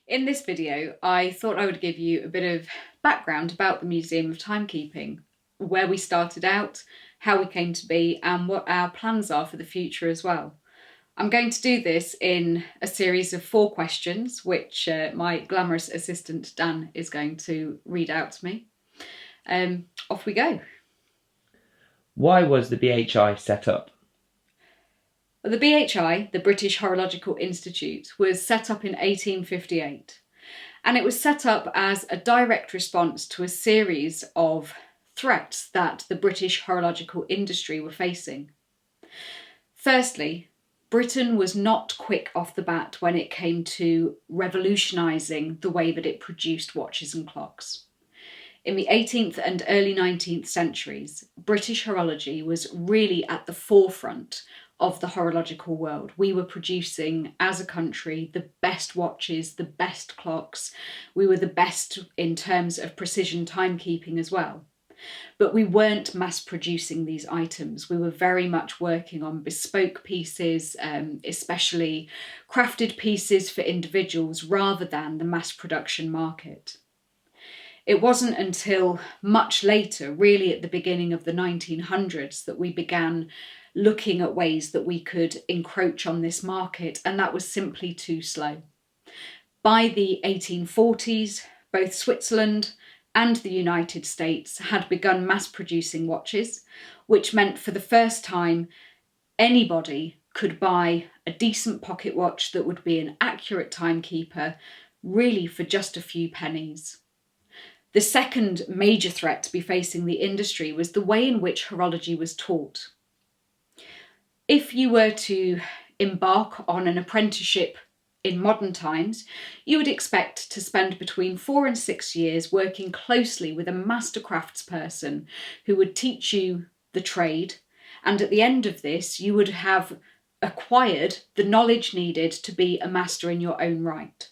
In this video, I thought I would give you a bit of background about the Museum of Timekeeping, where we started out, how we came to be, and what our plans are for the future as well. I'm going to do this in a series of 4 questions, which my glamorous assistant Dan is going to read out to me. Off we go. Why was the BHI set up? The BHI, the British Horological Institute, was set up in 1858, and it was set up as a direct response to a series of threats that the British horological industry were facing. Firstly, Britain was not quick off the bat when it came to revolutionising the way that it produced watches and clocks. In the 18th and early 19th centuries, British horology was really at the forefront of the horological world. We were producing, as a country, the best watches, the best clocks. We were the best in terms of precision timekeeping as well. But we weren't mass producing these items. We were very much working on bespoke pieces, especially crafted pieces for individuals, rather than the mass production market. It wasn't until much later, really at the beginning of the 1900s, that we began looking at ways that we could encroach on this market, and that was simply too slow. By the 1840s, both Switzerland and the United States had begun mass producing watches, which meant for the first time anybody could buy a decent pocket watch that would be an accurate timekeeper, really for just a few pennies. The second major threat to be facing the industry was the way in which horology was taught. If you were to embark on an apprenticeship in modern times, you would expect to spend between 4 and 6 years working closely with a master craftsperson who would teach you the trade, and at the end of this you would have acquired the knowledge needed to be a master in your own right.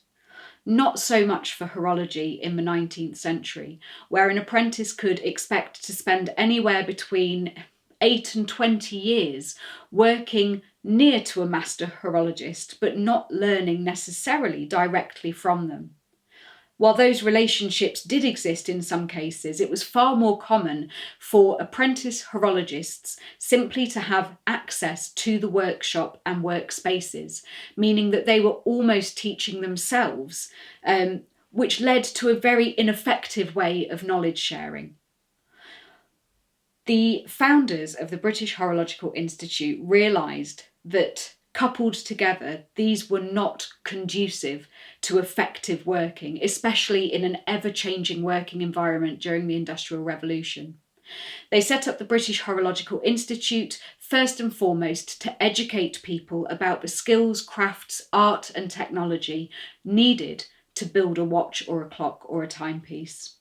Not so much for horology in the 19th century, where an apprentice could expect to spend anywhere between 8 and 20 years working near to a master horologist, but not learning necessarily directly from them. While those relationships did exist in some cases, it was far more common for apprentice horologists simply to have access to the workshop and workspaces, meaning that they were almost teaching themselves, which led to a very ineffective way of knowledge sharing. The founders of the British Horological Institute realised that coupled together, these were not conducive to effective working, especially in an ever-changing working environment during the Industrial Revolution. They set up the British Horological Institute first and foremost to educate people about the skills, crafts, art and technology needed to build a watch or a clock or a timepiece.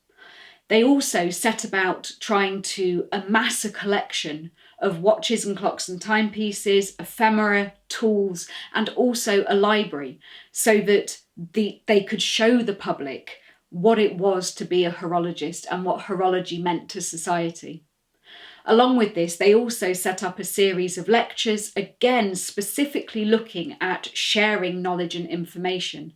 They also set about trying to amass a collection of watches and clocks and timepieces, ephemera, tools, and also a library, so that they could show the public what it was to be a horologist and what horology meant to society. Along with this, they also set up a series of lectures, again specifically looking at sharing knowledge and information.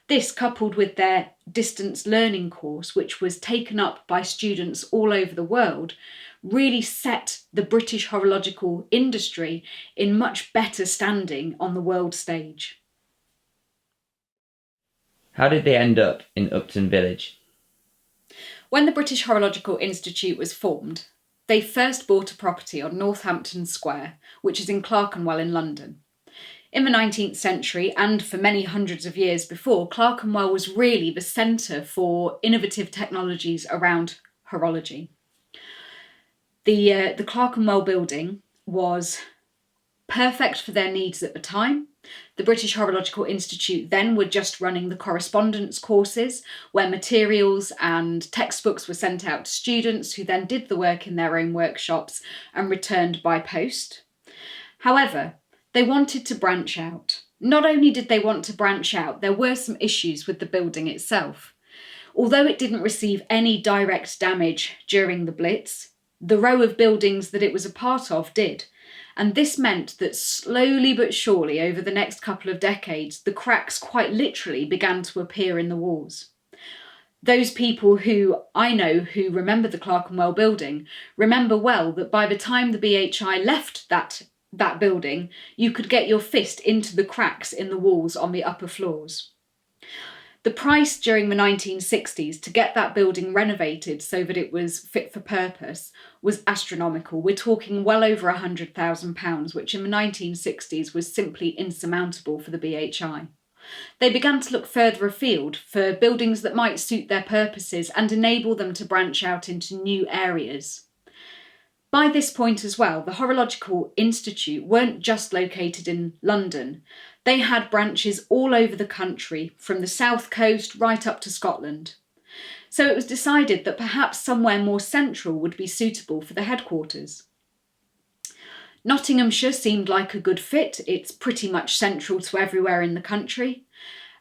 This, coupled with their distance learning course, which was taken up by students all over the world, really set the British horological industry in much better standing on the world stage. How did they end up in Upton Village? When the British Horological Institute was formed, they first bought a property on Northampton Square, which is in Clerkenwell in London. In the 19th century, and for many hundreds of years before, Clerkenwell was really the centre for innovative technologies around horology. The Clerkenwell building was perfect for their needs at the time. The British Horological Institute then were just running the correspondence courses, where materials and textbooks were sent out to students who then did the work in their own workshops and returned by post. However, they wanted to branch out. Not only did they want to branch out, there were some issues with the building itself. Although it didn't receive any direct damage during the Blitz, the row of buildings that it was a part of did, And this meant that slowly but surely over the next couple of decades, the cracks quite literally began to appear in the walls. Those people who I know who remember the Clerkenwell building remember well that by the time the BHI left that building, you could get your fist into the cracks in the walls on the upper floors. The price during the 1960s to get that building renovated so that it was fit for purpose was astronomical. We're talking well over £100,000, which in the 1960s was simply insurmountable for the BHI. They began to look further afield for buildings that might suit their purposes and enable them to branch out into new areas. By this point as well, the Horological Institute weren't just located in London. They had branches all over the country, from the south coast right up to Scotland. So it was decided that perhaps somewhere more central would be suitable for the headquarters. Nottinghamshire seemed like a good fit. It's pretty much central to everywhere in the country.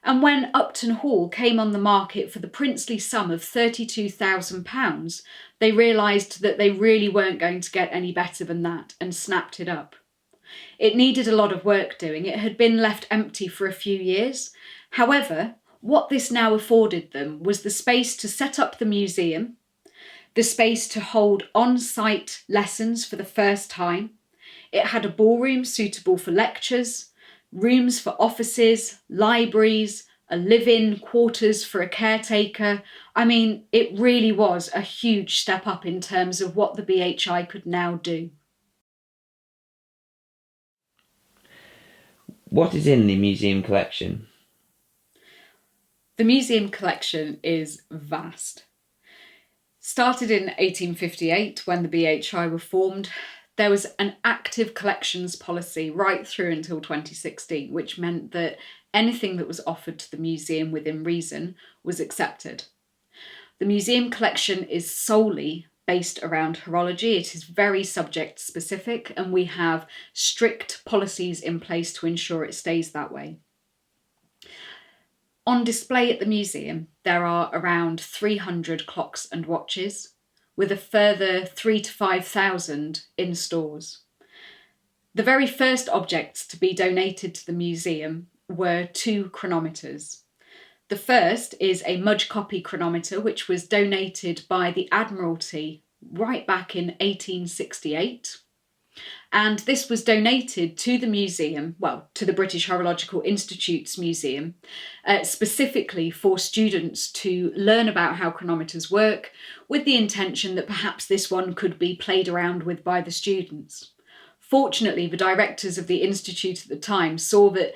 And when Upton Hall came on the market for the princely sum of £32,000, they realised that they really weren't going to get any better than that and snapped it up. It needed a lot of work doing. It had been left empty for a few years. However, what this now afforded them was the space to set up the museum, the space to hold on-site lessons for the first time. It had a ballroom suitable for lectures, rooms for offices, libraries, a live-in quarters for a caretaker. I mean, it really was a huge step up in terms of what the BHI could now do. What is in the museum collection? The museum collection is vast. Started in 1858 when the BHI were formed, there was an active collections policy right through until 2016, which meant that anything that was offered to the museum within reason was accepted. The museum collection is solely based around horology. It is very subject specific, and we have strict policies in place to ensure it stays that way. On display at the museum, there are around 300 clocks and watches, with a further 3,000 to 5,000 in stores. The very first objects to be donated to the museum were 2 chronometers. The first is a Mudge copy chronometer, which was donated by the Admiralty right back in 1868. And this was donated to the museum, well, to the British Horological Institute's museum, specifically for students to learn about how chronometers work, with the intention that perhaps this one could be played around with by the students. Fortunately, the directors of the institute at the time saw that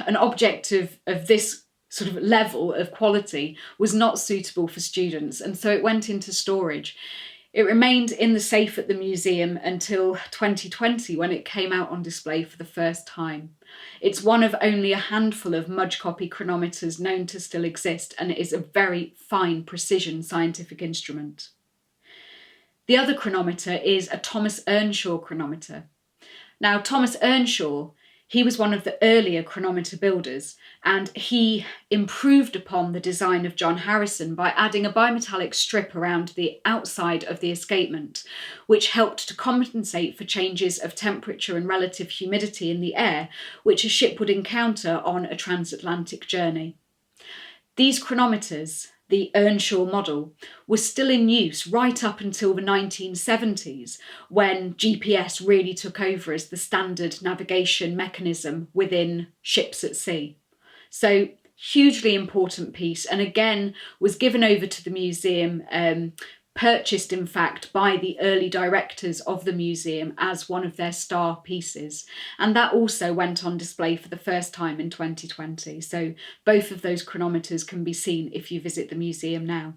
an object of this sort of level of quality was not suitable for students, and so it went into storage. It remained in the safe at the museum until 2020, when it came out on display for the first time. It's one of only a handful of Mudge copy chronometers known to still exist, and it is a very fine precision scientific instrument. The other chronometer is a Thomas Earnshaw chronometer. Now, Thomas Earnshaw, he was one of the earlier chronometer builders, and he improved upon the design of John Harrison by adding a bimetallic strip around the outside of the escapement, which helped to compensate for changes of temperature and relative humidity in the air, which a ship would encounter on a transatlantic journey. These chronometers, the Earnshaw model, was still in use right up until the 1970s, when GPS really took over as the standard navigation mechanism within ships at sea. So, hugely important piece, and again was given over to the museum, purchased in fact by the early directors of the museum as one of their star pieces, and that also went on display for the first time in 2020. So both of those chronometers can be seen if you visit the museum now.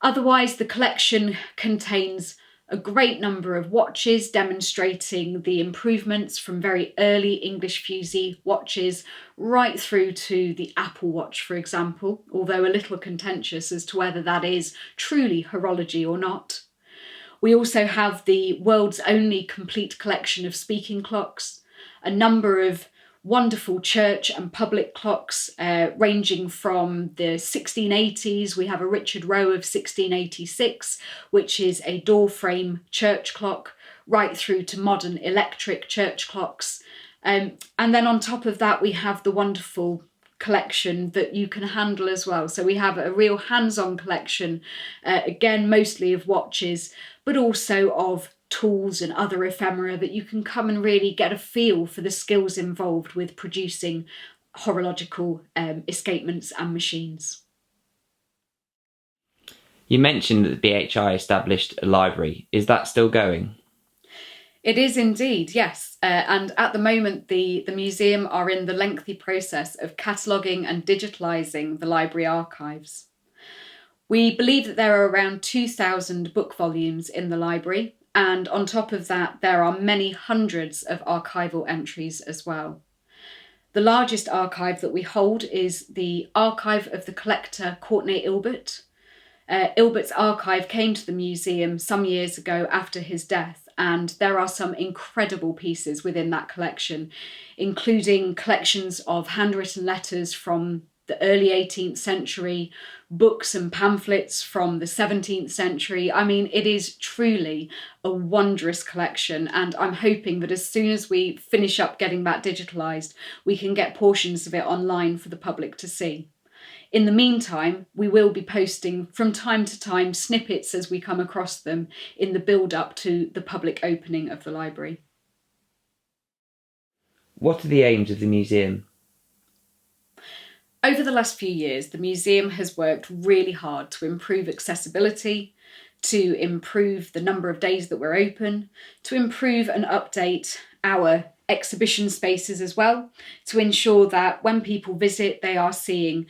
Otherwise, the collection contains a great number of watches demonstrating the improvements from very early English fusee watches right through to the Apple Watch, for example, although a little contentious as to whether that is truly horology or not. We also have the world's only complete collection of speaking clocks, a number of wonderful church and public clocks ranging from the 1680s. We have a Richard Roe of 1686, which is a door frame church clock. right through to modern electric church clocks. And then on top of that, we have the wonderful collection that you can handle as well. So we have a real hands-on collection, again, mostly of watches, but also of tools and other ephemera that you can come and really get a feel for the skills involved with producing horological escapements and machines. You mentioned that the BHI established a library. Is that still going? It is indeed, yes. And at the moment, the museum are in the lengthy process of cataloguing and digitalising the library archives. We believe that there are around 2,000 book volumes in the library, and on top of that, there are many hundreds of archival entries as well. The largest archive that we hold is the archive of the collector Courtney Ilbert. Ilbert's archive came to the museum some years ago after his death, and there are some incredible pieces within that collection, including collections of handwritten letters from the early 18th century, books and pamphlets from the 17th century. I mean, it is truly a wondrous collection, and I'm hoping that as soon as we finish up getting that digitalised, we can get portions of it online for the public to see. In the meantime, we will be posting from time to time snippets as we come across them in the build-up to the public opening of the library. What are the aims of the museum? Over the last few years, the museum has worked really hard to improve accessibility, to improve the number of days that we're open, to improve and update our exhibition spaces as well, to ensure that when people visit, they are seeing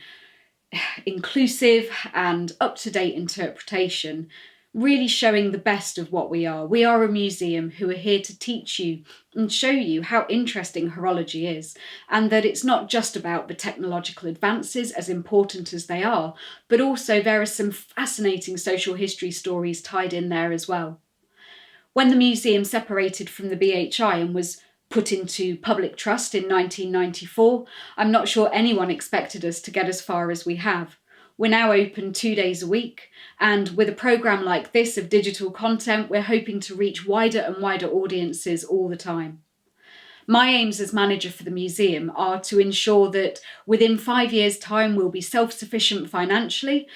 inclusive and up-to-date interpretation, really showing the best of what we are. We are a museum who are here to teach you and show you how interesting horology is, and that it's not just about the technological advances, as important as they are, but also there are some fascinating social history stories tied in there as well. When the museum separated from the BHI and was put into public trust in 1994, I'm not sure anyone expected us to get as far as we have. We're now open 2 days a week, and with a programme like this of digital content, we're hoping to reach wider and wider audiences all the time. My aims as manager for the museum are to ensure that within 5 years' time we'll be self-sufficient financially.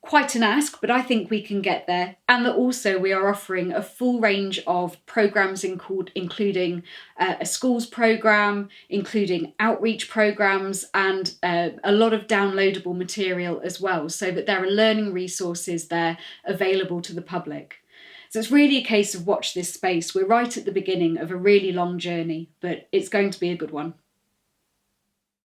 Quite an ask, but I think we can get there. And that also we are offering a full range of programmes including a schools programme, including outreach programmes, and a lot of downloadable material as well, so that there are learning resources there available to the public. So it's really a case of watch this space. We're right at the beginning of a really long journey, but it's going to be a good one.